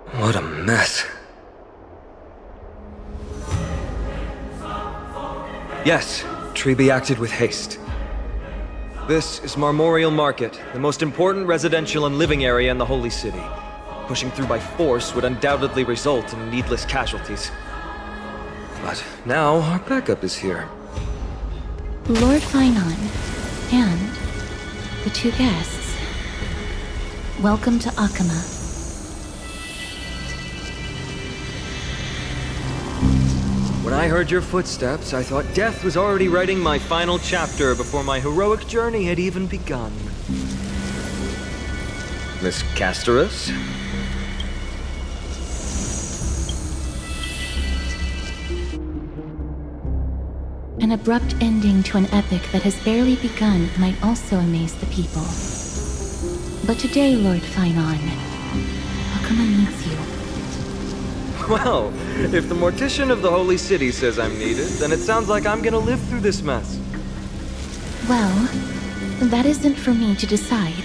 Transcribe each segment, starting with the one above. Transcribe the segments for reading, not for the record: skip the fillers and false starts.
What a mess. Yes, Treeby acted with haste. This is Marmorial Market, the most important residential and living area in the Holy City. Pushing through by force would undoubtedly result in needless casualties. But now our backup is here. Lord Phainon, and the two guests. Welcome to Okema. When I heard your footsteps, I thought death was already writing my final chapter before my heroic journey had even begun. Miss Castorice? An abrupt ending to an epic that has barely begun might also amaze the people. But today, Lord Phainon, Okema needs you. Well, if the Mortician of the Holy City says I'm needed, then it sounds like I'm gonna live through this mess. Well, that isn't for me to decide.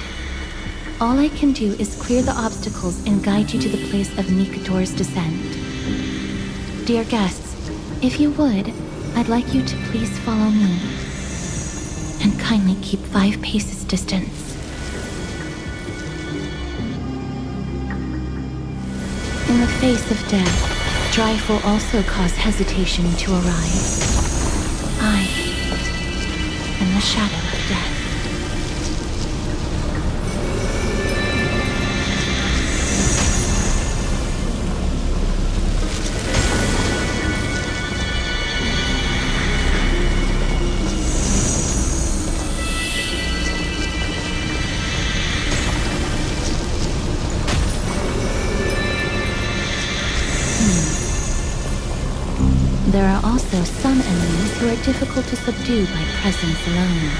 All I can do is clear the obstacles and guide you to the place of Nikador's descent. Dear guests, if you would, I'd like you to please follow me. And kindly keep 5 paces distance. In the face of death, Strife will also cause hesitation to arise. I am the shadow of death. There are also some enemies who are difficult to subdue by presence alone.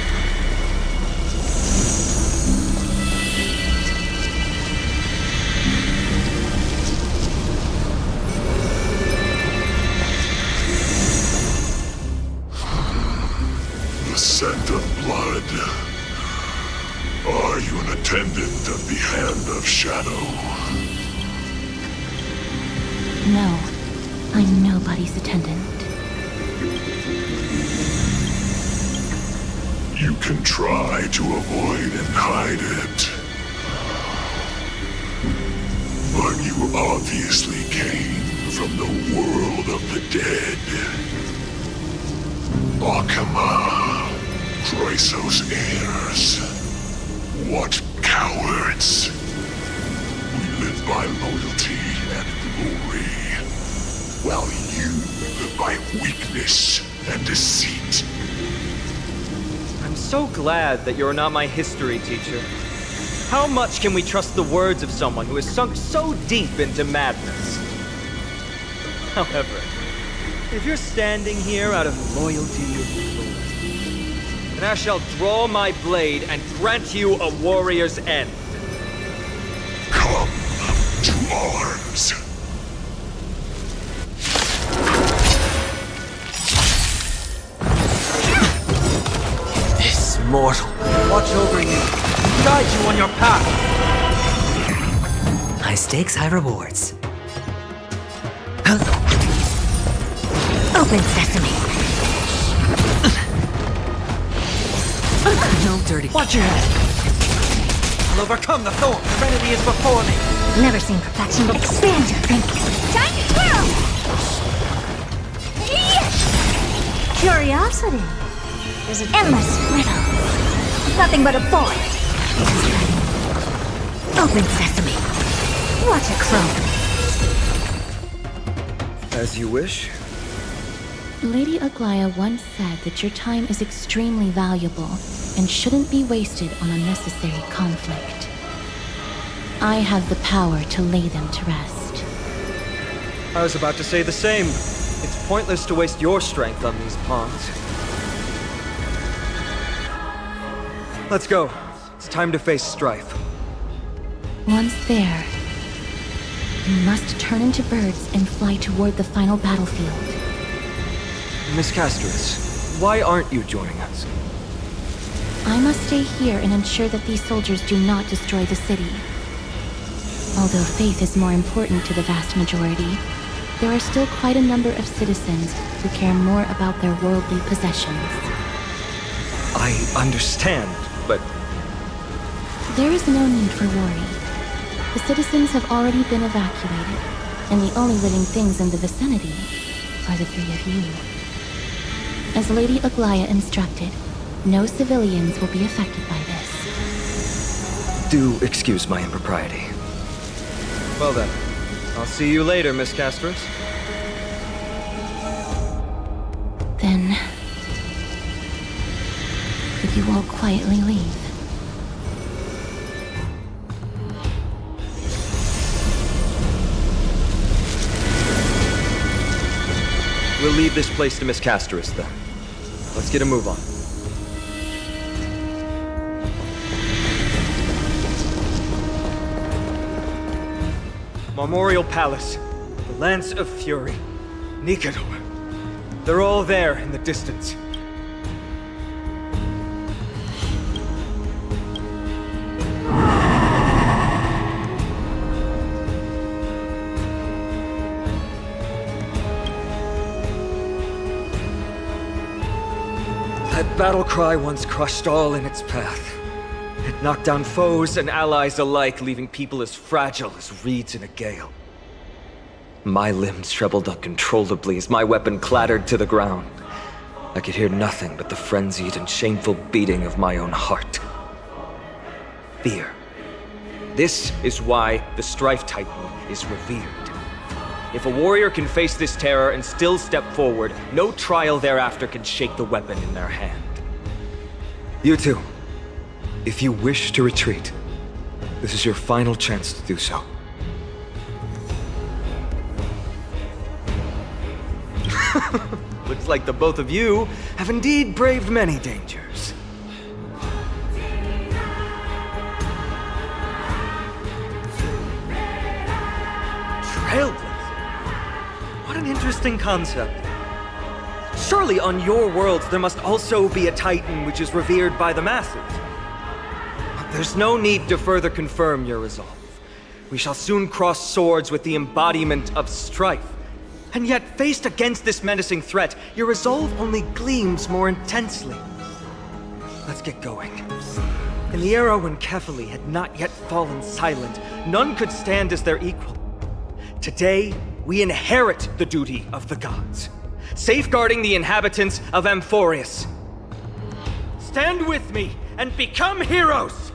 The scent of blood. Are you an attendant of the Hand of Shadow? No, I'm nobody's attendant. You can try to avoid and hide it. But you obviously came from the world of the dead. Okema, Chrysos heirs. What cowards! We live by loyalty and glory, while you live by weakness and deceit. I'm so glad that you're not my history teacher. How much can we trust the words of someone who has sunk so deep into madness? However, if you're standing here out of loyalty to Lord, then I shall draw my blade and grant you a warrior's end. Come to arms. This mortal. Watch over you. Guide you on your path. High stakes, high rewards. Open sesame. No dirty. Watch your head. I'll overcome the thorn. Serenity is before me. Never seen perfection, but expand your thinking. Time to twirl! Curiosity is an endless riddle. Nothing but a void. Open sesame. Watch it crumble. As you wish. Lady Aglaea once said that your time is extremely valuable and shouldn't be wasted on unnecessary conflict. I have the power to lay them to rest. I was about to say the same. It's pointless to waste your strength on these pawns. Let's go. It's time to face Strife. Once there, you must turn into birds and fly toward the final battlefield. Miss Castorice, why aren't you joining us? I must stay here and ensure that these soldiers do not destroy the city. Although faith is more important to the vast majority, there are still quite a number of citizens who care more about their worldly possessions. I understand, but There is no need for worry. The citizens have already been evacuated, and the only living things in the vicinity are the three of you. As Lady Aglaea instructed, no civilians will be affected by this. do excuse my impropriety. Well then, I'll see you later, Miss Castorice. Then, could you all quietly leave? We'll leave this place to Miss Castorice, then. Let's get a move on. Memorial Palace, the Lance of Fury, Nikador. They're all there in the distance. That battle cry once crushed all in its path. It knocked down foes and allies alike, leaving people as fragile as reeds in a gale. My limbs trembled uncontrollably as my weapon clattered to the ground. I could hear nothing but the frenzied and shameful beating of my own heart. Fear. This is why the Strife Titan is revered. If a warrior can face this terror and still step forward, no trial thereafter can shake the weapon in their hand. You two, if you wish to retreat, this is your final chance to do so. Looks like the both of you have indeed braved many dangers. Trailblaze? What an interesting concept. Surely on your worlds there must also be a Titan which is revered by the masses. There's no need to further confirm your resolve. We shall soon cross swords with the embodiment of Strife. And yet, faced against this menacing threat, your resolve only gleams more intensely. Let's get going. In the era when Kefali had not yet fallen silent, none could stand as their equal. Today, we inherit the duty of the gods, safeguarding the inhabitants of Amphoreus. Stand with me and become heroes!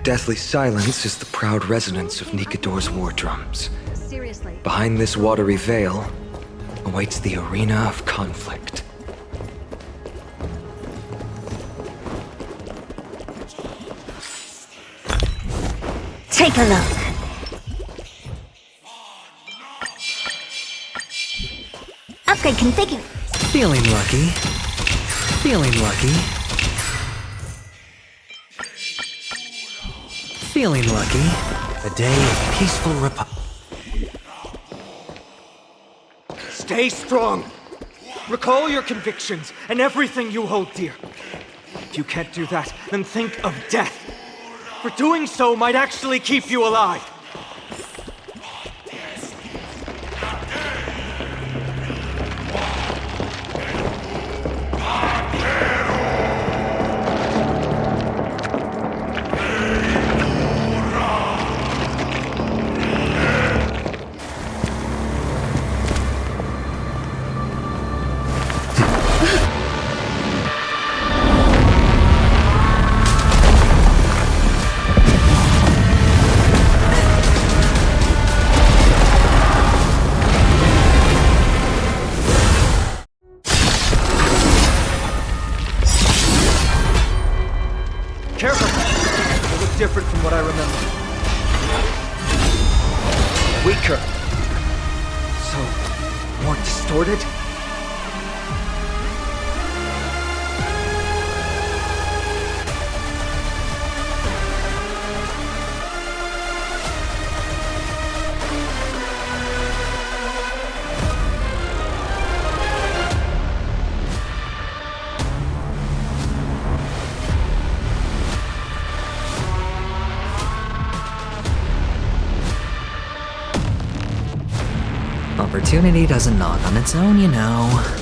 Deathly silence is the proud resonance of Nikador's war drums. Seriously. Behind this watery veil awaits the arena of conflict. Take a look. Upgrade configured. Feeling lucky. Feeling lucky. Feeling lucky. A day of peaceful Stay strong! Recall your convictions and everything you hold dear. If you can't do that, then think of death. For doing so might actually keep you alive. different from what I remember. Weaker. So, more distorted? Opportunity doesn't knock on its own, you know.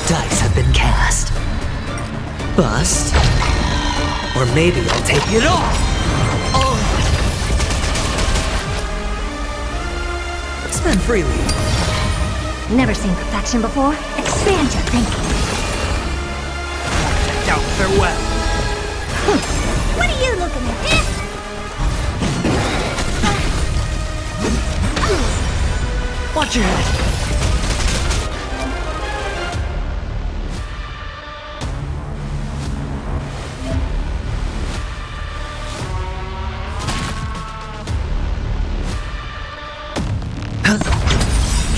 Dice have been cast. Bust. Or maybe I'll take it off. Oh. Spend freely. Never seen perfection before. Expand your thinking. Doubt farewell. What are you looking at? Watch your head.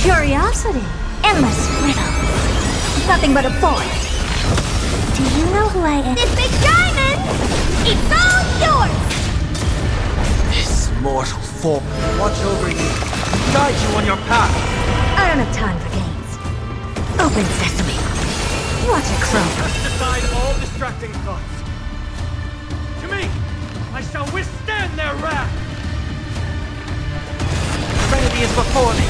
Curiosity. Endless riddle. Nothing but a void. Do you know who I am? This big diamond! It's all yours! This mortal form watch over you, guide you on your path. I don't have time for games. Open sesame. Watch it crow. Cast aside all distracting thoughts. To me, I shall withstand their wrath. Serenity is before me.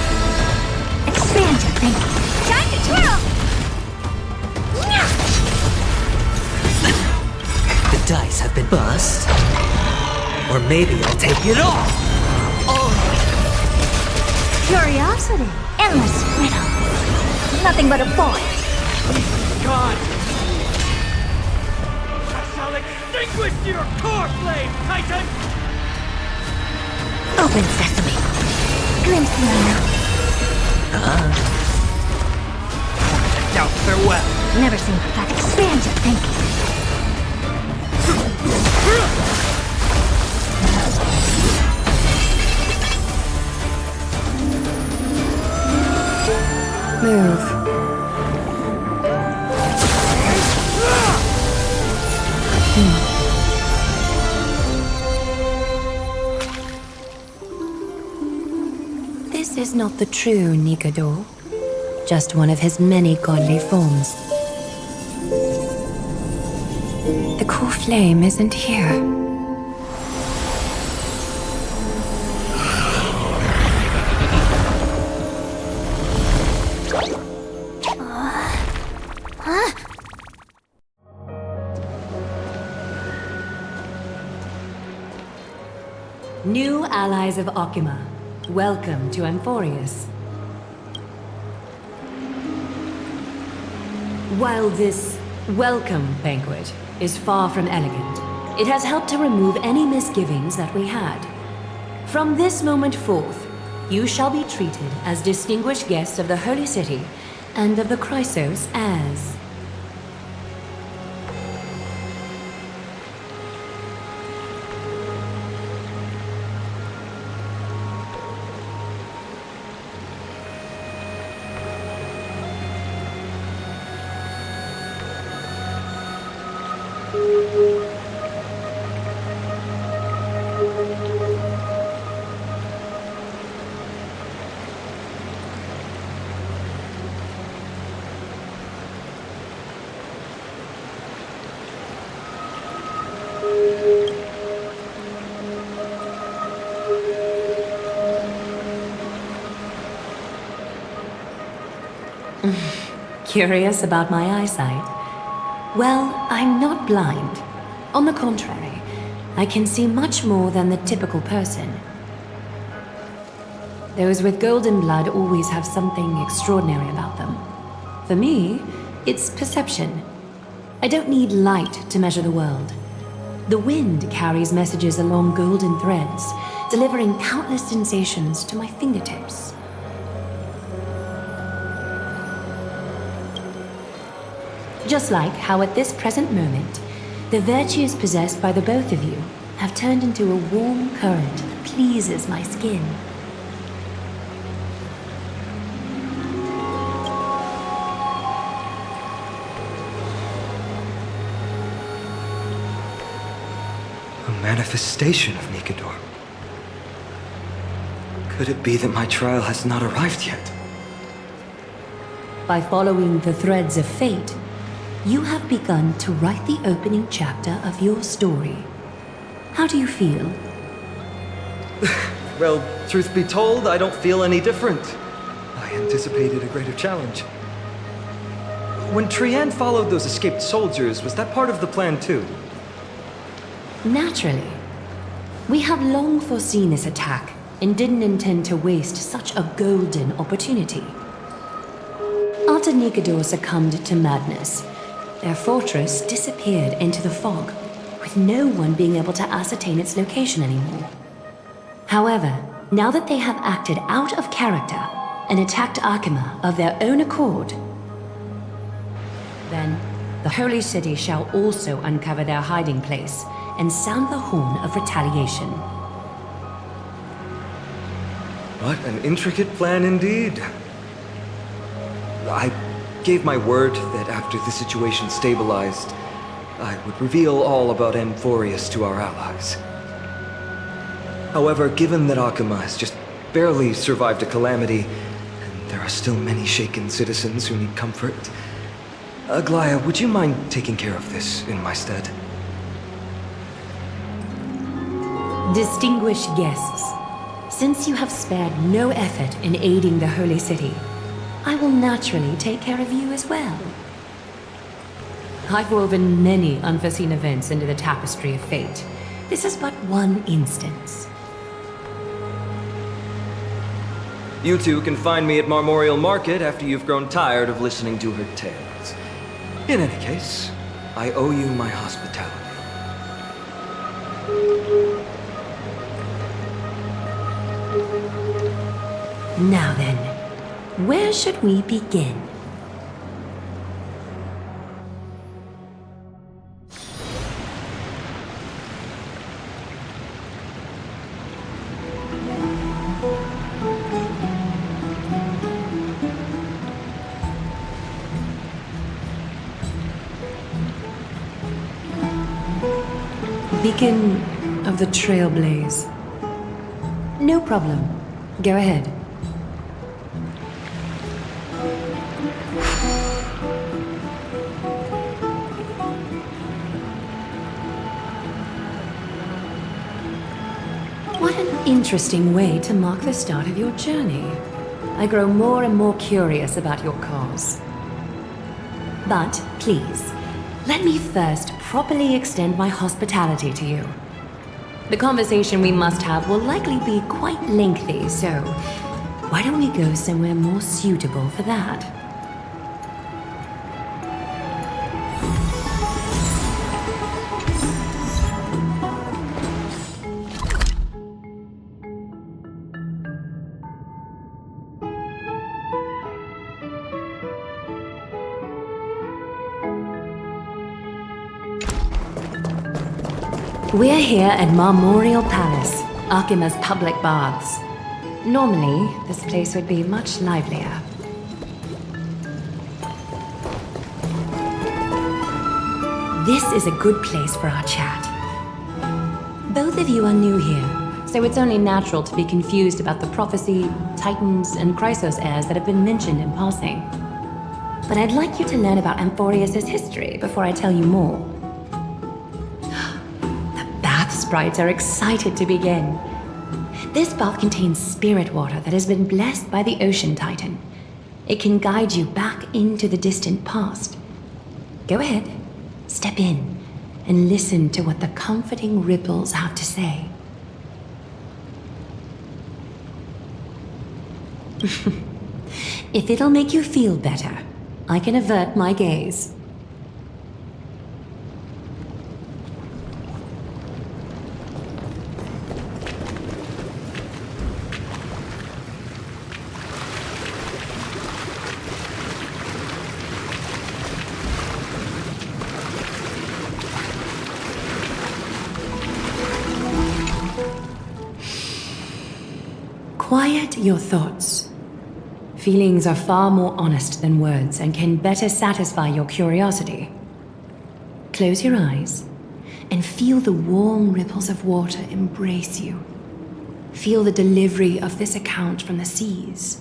Expand your thinking. Time to twirl! The dice have been bust. Or maybe I'll take it off. Oh. Curiosity. Endless riddle. Nothing but a void. God! Extinguish your Coreflame, Titan! Open sesame. Glimpse me now. Doubt farewell. Never seen that. Expand your thinking. Move. This is not the true Nikador, just one of his many godly forms. The Coreflame isn't here. New allies of Okema, welcome to Amphoreus. While this welcome banquet is far from elegant, it has helped to remove any misgivings that we had. From this moment forth, you shall be treated as distinguished guests of the Holy City and of the Chrysos as... Curious about my eyesight? Well, I'm not blind. On the contrary, I can see much more than the typical person. Those with golden blood always have something extraordinary about them. For me, it's perception. I don't need light to measure the world. The wind carries messages along golden threads, delivering countless sensations to my fingertips. Just like how at this present moment, the virtues possessed by the both of you have turned into a warm current that pleases my skin. A manifestation of Nikador. Could it be that my trial has not arrived yet? By following the threads of fate, you have begun to write the opening chapter of your story. How do you feel? Well, truth be told, I don't feel any different. I anticipated a greater challenge. When Trailblaze followed those escaped soldiers, was that part of the plan too? Naturally. We have long foreseen this attack and didn't intend to waste such a golden opportunity. After Nikador succumbed to madness, their fortress disappeared into the fog, with no one being able to ascertain its location anymore. However, now that they have acted out of character and attacked Okema of their own accord, then the Holy City shall also uncover their hiding place and sound the horn of retaliation. What an intricate plan indeed. I gave my word that after the situation stabilized, I would reveal all about Amphoreus to our allies. However, given that Okema has just barely survived a calamity, and there are still many shaken citizens who need comfort, Aglaea, would you mind taking care of this in my stead? Distinguished guests, since you have spared no effort in aiding the Holy City, I will naturally take care of you as well. I've woven many unforeseen events into the tapestry of fate. This is but one instance. You two can find me at Marmorial Market after you've grown tired of listening to her tales. In any case, I owe you my hospitality. Now then, where should we begin? Beacon of the Trailblaze. No problem. Go ahead. What an interesting way to mark the start of your journey. I grow more and more curious about your cause. But please, let me first properly extend my hospitality to you. The conversation we must have will likely be quite lengthy, so why don't we go somewhere more suitable for that? We're here at Marmoreal Palace, Okema's public baths. Normally, this place would be much livelier. This is a good place for our chat. Both of you are new here, so it's only natural to be confused about the prophecy, titans, and Chrysos heirs that have been mentioned in passing. But I'd like you to learn about Amphoreus' history before I tell you more. Sprites are excited to begin. This bath contains spirit water that has been blessed by the Ocean Titan. It can guide you back into the distant past. Go ahead, step in, and listen to what the comforting ripples have to say. If it'll make you feel better, I can avert my gaze. Quiet your thoughts. Feelings are far more honest than words and can better satisfy your curiosity. Close your eyes and feel the warm ripples of water embrace you. Feel the delivery of this account from the seas.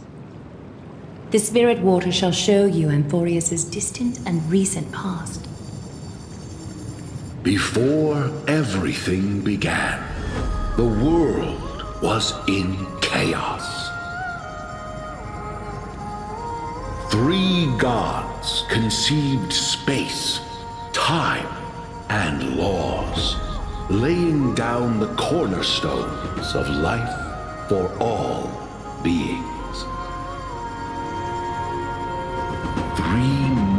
The spirit water shall show you Amphoreus' distant and recent past. Before everything began, the world was in chaos. 3 gods conceived space, time, and laws, laying down the cornerstones of life for all beings. 3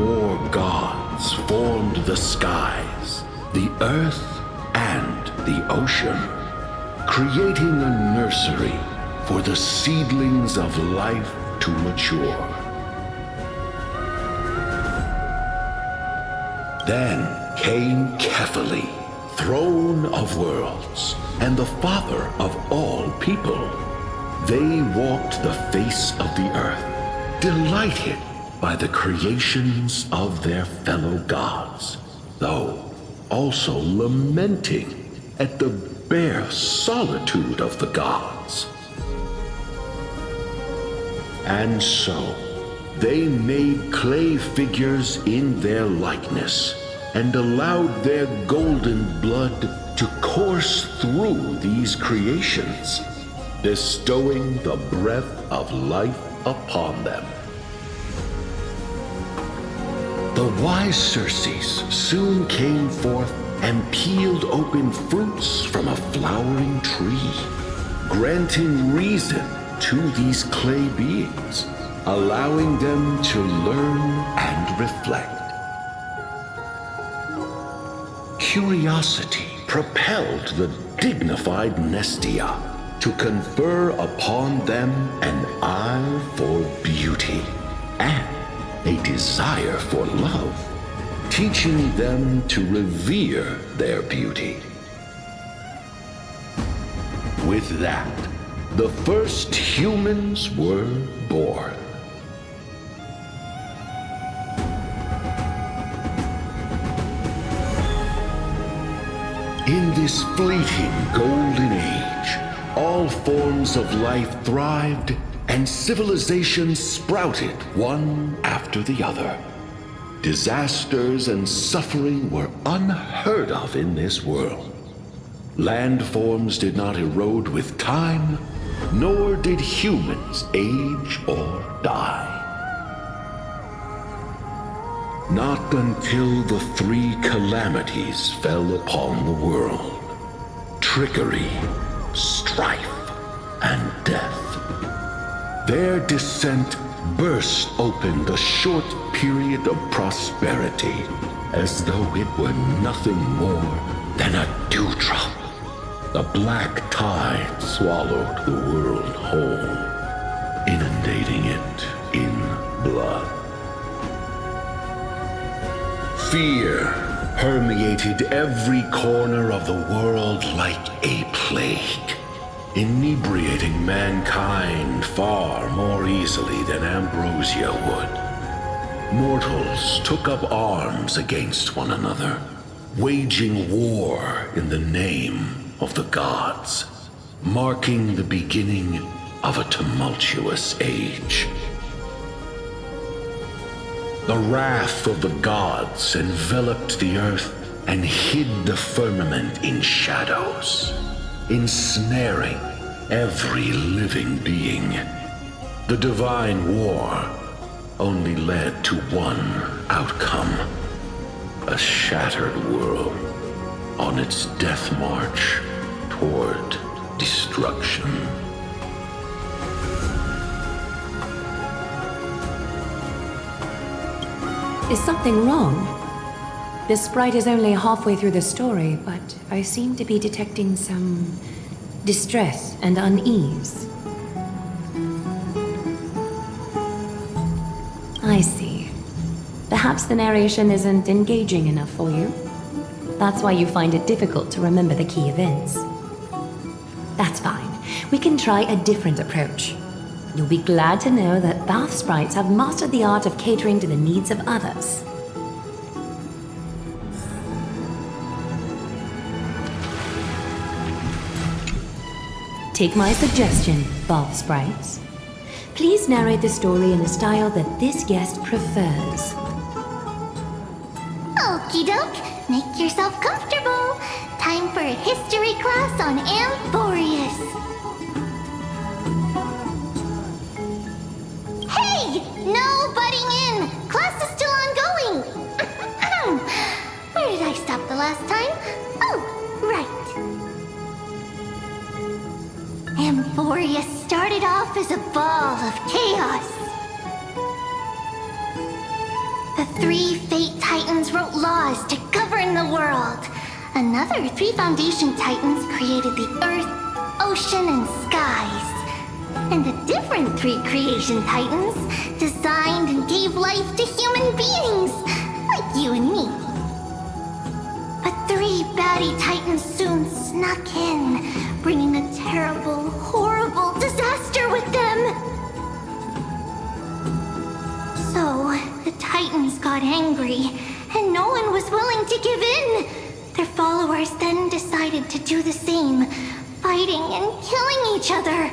more gods formed the skies, the earth, and the ocean, creating a nursery for the seedlings of life to mature. Then came Kephali, throne of worlds, and the father of all people. They walked the face of the earth, delighted by the creations of their fellow gods, though also lamenting at the bare solitude of the gods. And so, they made clay figures in their likeness, and allowed their golden blood to course through these creations, bestowing the breath of life upon them. The wise Circes soon came forth and peeled open fruits from a flowering tree, granting reason to these clay beings, allowing them to learn and reflect. Curiosity propelled the dignified Nestia to confer upon them an eye for beauty and a desire for love, teaching them to revere their beauty. With that, the first humans were born. In this fleeting golden age, all forms of life thrived and civilizations sprouted one after the other. Disasters and suffering were unheard of in this world. Landforms did not erode with time, nor did humans age or die. Not until the three calamities fell upon the world: trickery, strife, and death. Their descent burst open the short period of prosperity, as though it were nothing more than a dewdrop. The black tide swallowed the world whole, inundating it in blood. Fear permeated every corner of the world like a plague, inebriating mankind far more easily than ambrosia would. Mortals took up arms against one another, waging war in the name of the gods, marking the beginning of a tumultuous age. The wrath of the gods enveloped the earth and hid the firmament in shadows, ensnaring every living being. The divine war only led to one outcome: a shattered world on its death march toward destruction. Is something wrong? The sprite is only halfway through the story, but I seem to be detecting some distress and unease. I see. Perhaps the narration isn't engaging enough for you. That's why you find it difficult to remember the key events. That's fine. We can try a different approach. You'll be glad to know that bath sprites have mastered the art of catering to the needs of others. Take my suggestion, bath sprites. Please narrate the story in a style that this guest prefers. Okie doke, make yourself comfortable. Time for a history class on Amphoreus. Hey! No butting in! Class is still ongoing! Where did I stop the last time? Oh, right. Amphoreus started off as a ball of chaos. The three Fate Titans wrote laws to govern the world. Another three Foundation Titans created the earth, ocean, and skies. And the different three Creation Titans designed and gave life to human beings, like you and me. But three baddie Titans soon snuck in, bringing a terrible, horrible disaster with them. So, the Titans got angry, and no one was willing to give in. Their followers then decided to do the same, fighting and killing each other.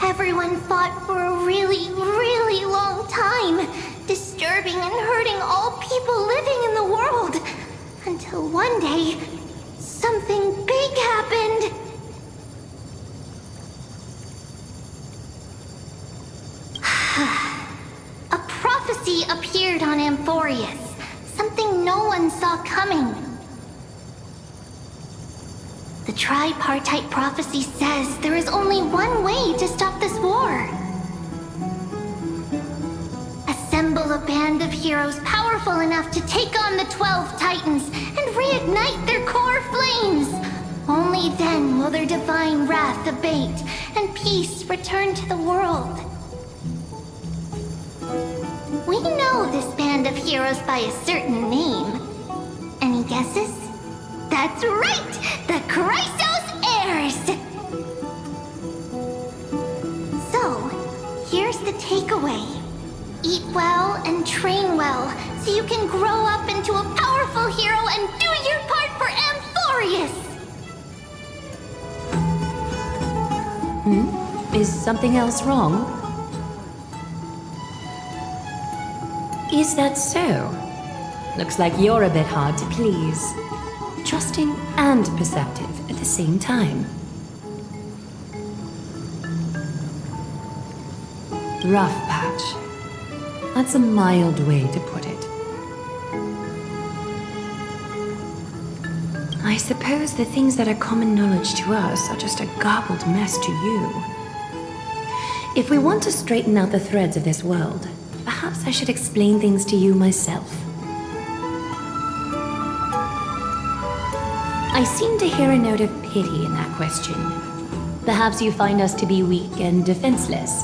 Everyone fought for a really, really long time, disturbing and hurting all people living in the world, until one day, something big happened. A prophecy appeared on Amphoreus, something no one saw coming. The tripartite prophecy says there is only one way to stop this war. Assemble a band band of heroes powerful enough to take on the 12 Titans and reignite their core flames. Only then will their divine wrath abate and peace return to the world. We know this band of heroes by a certain name. Any guesses? That's right! The Chrysos Heirs! So, here's the takeaway. Eat well and train well, so you can grow up into a powerful hero and do your part for Amphoreus! Is something else wrong? Is that so? Looks like you're a bit hard to please. Trusting and perceptive at the same time. Rough patch. That's a mild way to put it. I suppose the things that are common knowledge to us are just a garbled mess to you. If we want to straighten out the threads of this world, perhaps I should explain things to you myself. I seem to hear a note of pity in that question. Perhaps you find us to be weak and defenseless.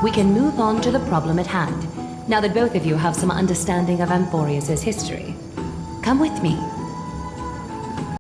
We can move on to the problem at hand, now that both of you have some understanding of Amphoreus' history. Come with me.